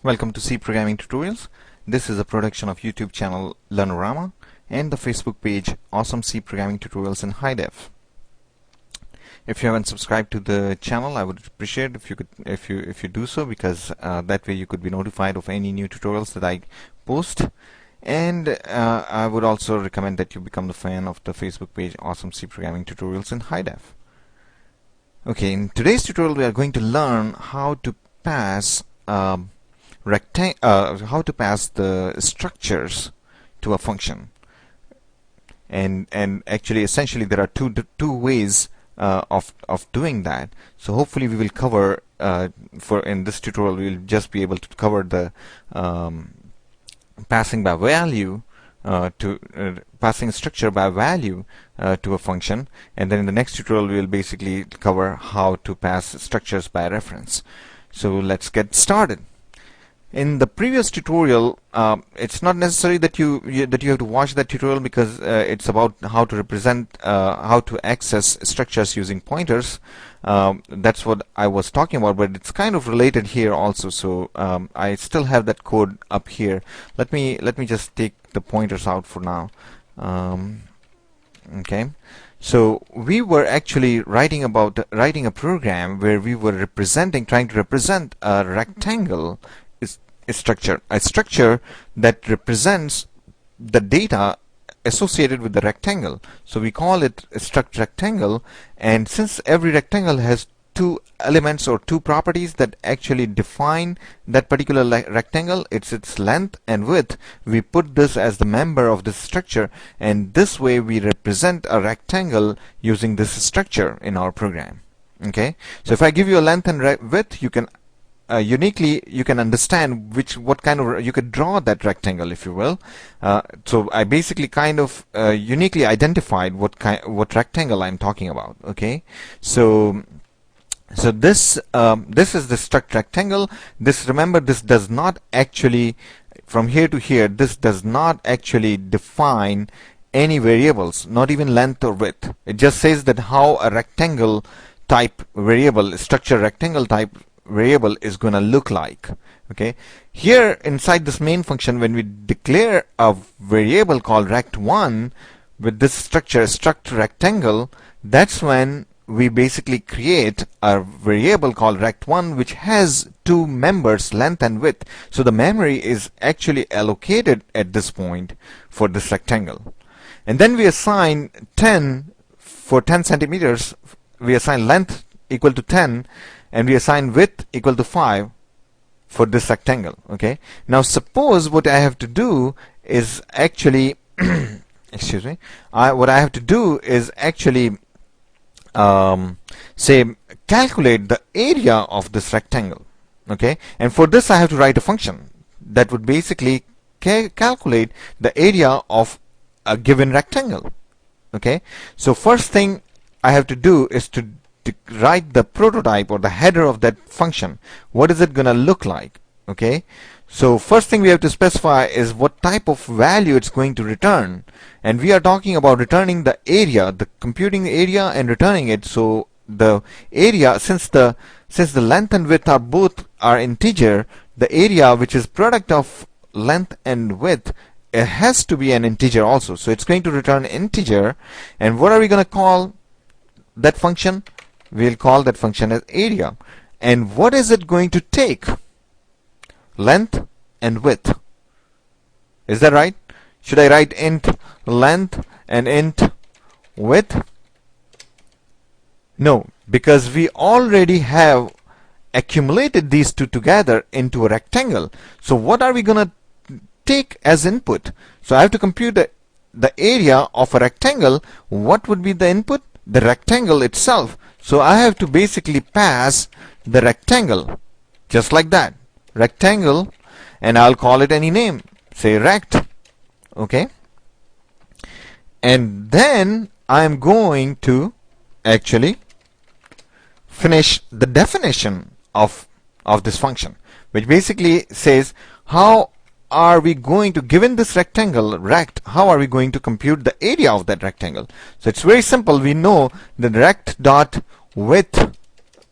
Welcome to C Programming Tutorials. This is a production of YouTube channel Learnorama and the Facebook page Awesome C Programming Tutorials in High Def. If you haven't subscribed to the channel, I would appreciate if you do so, because that way you could be notified of any new tutorials that I post. And I would also recommend that you become the fan of the Facebook page Awesome C Programming Tutorials in High Def. Okay, in today's tutorial we are going to learn how to pass how to pass the structures to a function, and actually essentially there are two ways of doing that. So hopefully we will cover in this tutorial we will just be able to cover the passing by value passing a structure by value to a function, and then in the next tutorial we will basically cover how to pass structures by reference. So let's get started. In the previous tutorial, it's not necessary that you have to watch that tutorial, because it's about how to represent, how to access structures using pointers. That's what I was talking about, but it's kind of related here also. So I still have that code up here. Let me just take the pointers out for now. Okay. So we were actually writing a program where we were trying to represent a rectangle structure, a structure that represents the data associated with the rectangle. So we call it a struct rectangle, and since every rectangle has two elements or two properties that actually define that particular rectangle, it's its length and width, we put this as the member of this structure, and this way we represent a rectangle using this structure in our program. Okay, so if I give you a length and width, you can uniquely you can understand what kind of, you could draw that rectangle, if you will. So I basically kind of uniquely identified what rectangle I'm talking about. Okay, so this is the struct rectangle. Remember, this does not actually, from here to here, this does not actually define any variables, not even length or width. It just says that how a rectangle type variable, structure rectangle type variable is going to look like. Okay, here inside this main function, when we declare a variable called rect1 with this structure struct rectangle, that's when we basically create a variable called rect1 which has two members, length and width. So the memory is actually allocated at this point for this rectangle, and then we assign 10 for 10 centimeters. We assign length equal to 10, and we assign width equal to 5 for this rectangle. Okay, now suppose what I have to do is actually excuse me, what I have to do is actually say calculate the area of this rectangle. Okay, and for this I have to write a function that would basically calculate the area of a given rectangle. Okay, so first thing I have to do is to write the prototype or the header of that function. What is it going to look like? Okay, so first thing we have to specify is what type of value it's going to return, and we are talking about returning the area, computing the area and returning it. So the area, since the length and width are integer, the area, which is product of length and width, it has to be an integer also. So it's going to return integer, and what are we going to call that function? We'll call that function as area. And what is it going to take? Length and width. Is that right? Should I write int length and int width? No, because we already have accumulated these two together into a rectangle. So what are we going to take as input? So I have to compute the area of a rectangle. What would be the input? The rectangle itself. So I have to basically pass the rectangle just like that, rectangle, and I'll call it any name, say rect. Okay, and then I'm going to actually finish the definition of this function, which basically says how are we going to, given this rectangle rect, how are we going to compute the area of that rectangle? So it's very simple. We know that rect dot width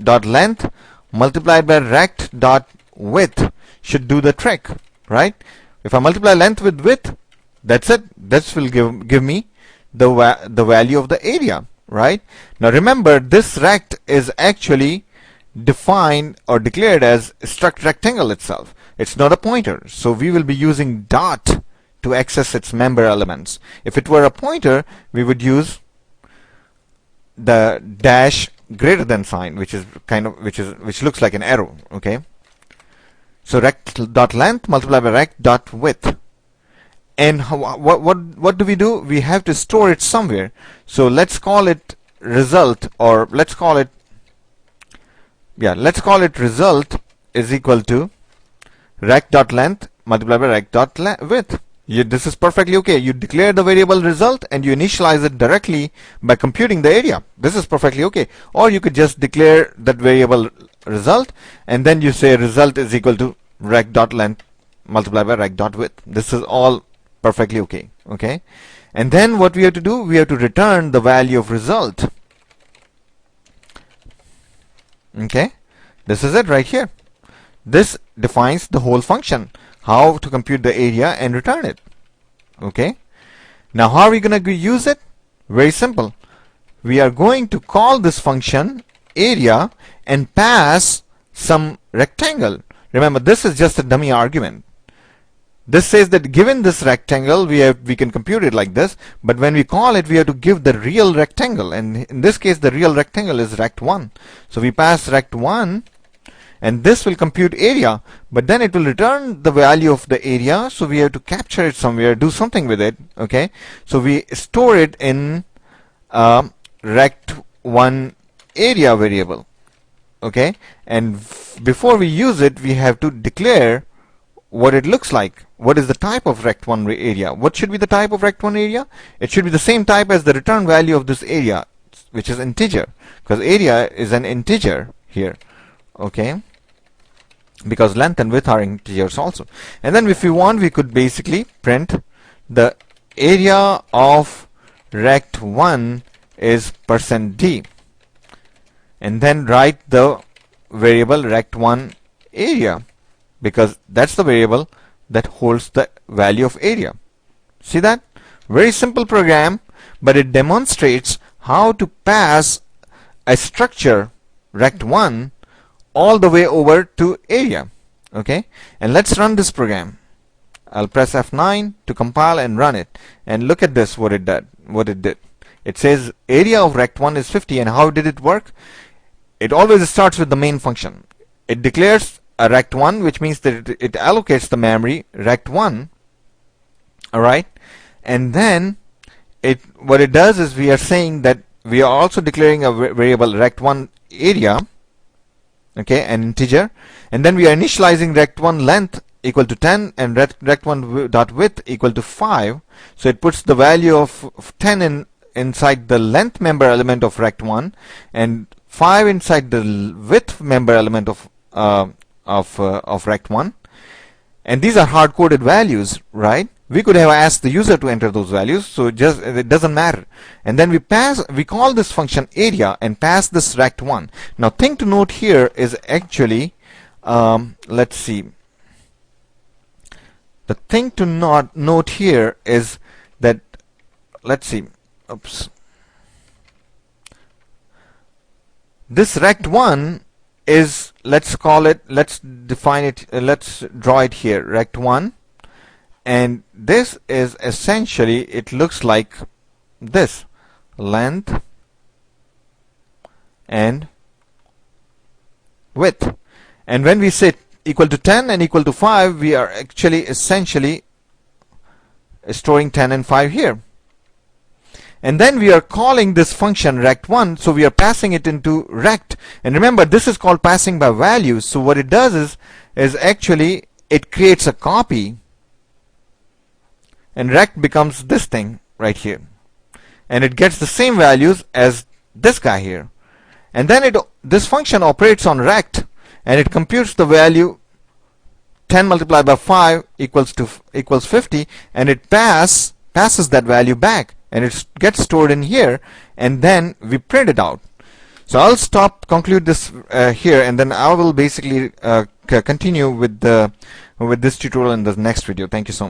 dot length multiplied by rect dot width should do the trick, right? If I multiply length with width, that's it. This will give me the value of the area, right? Now remember, this rect is actually defined or declared as struct rectangle itself. It's not a pointer, so we will be using dot to access its member elements. If it were a pointer, we would use the dash greater than sign, which looks like an arrow. Okay, so rect dot length multiplied by rect dot width. And what do? We have to store it somewhere. So let's call it result, or let's call it result is equal to rect dot length multiplied by rect dot width. This is perfectly okay. You declare the variable result and you initialize it directly by computing the area. This is perfectly okay. Or you could just declare that variable result and then you say result is equal to rect dot length multiplied by rect dot width. This is all perfectly okay. Okay, and then what we have to do, we have to return the value of result. Okay, this is it right here. This defines the whole function, how to compute the area and return it. Okay, now how are we going to use it? Very simple. We are going to call this function area and pass some rectangle. Remember, this is just a dummy argument. This says that given this rectangle, we can compute it like this, but when we call it, we have to give the real rectangle, and in this case the real rectangle is rect1. So we pass rect1 and this will compute area, but then it will return the value of the area, so we have to capture it somewhere, do something with it. Okay, so we store it in rect1 area variable. Okay, and before we use it, we have to declare what it looks like. What is the type of rect1 area? What should be the type of rect1 area? It should be the same type as the return value of this area, which is integer, because area is an integer here. Okay, because length and width are integers also. And then if we want, we could basically print the area of rect1 is %d, and then write the variable rect1 area, because that's the variable that holds the value of area. See that? Very simple program, but it demonstrates how to pass a structure rect1 all the way over to area. Okay, and let's run this program. I'll press F9 to compile and run it, and look at this, what it did. It says area of rect1 is 50, and how did it work? It always starts with the main function. It declares a rect1, which means that it allocates the memory rect1. Alright, and then what it does is, we are saying that we are also declaring a variable rect1 area, okay, an integer, and then we are initializing rect1 length equal to 10 and rect1 dot width equal to 5. So it puts the value of 10 inside the length member element of rect1 and 5 inside the width member element of rect1, and these are hard-coded values, right? We could have asked the user to enter those values, so it doesn't matter. And then we call this function area and pass this rect1. Now, thing to note here is actually, let's see. The thing to note here is that, let's see. Oops. This rect1 is, let's define it, let's draw it here, rect1, and this is essentially, it looks like this, length and width. And when we say equal to 10 and equal to 5, we are actually essentially storing 10 and 5 here. And then we are calling this function rect1, so we are passing it into rect. And remember, this is called passing by values. So what it does is actually it creates a copy, and rect becomes this thing right here, and it gets the same values as this guy here. And then this function operates on rect, and it computes the value 10 multiplied by 5 equals 50, and it passes that value back, and it gets stored in here, and then we print it out. So I'll conclude this here, and then I will basically continue with this tutorial in the next video. Thank you so much.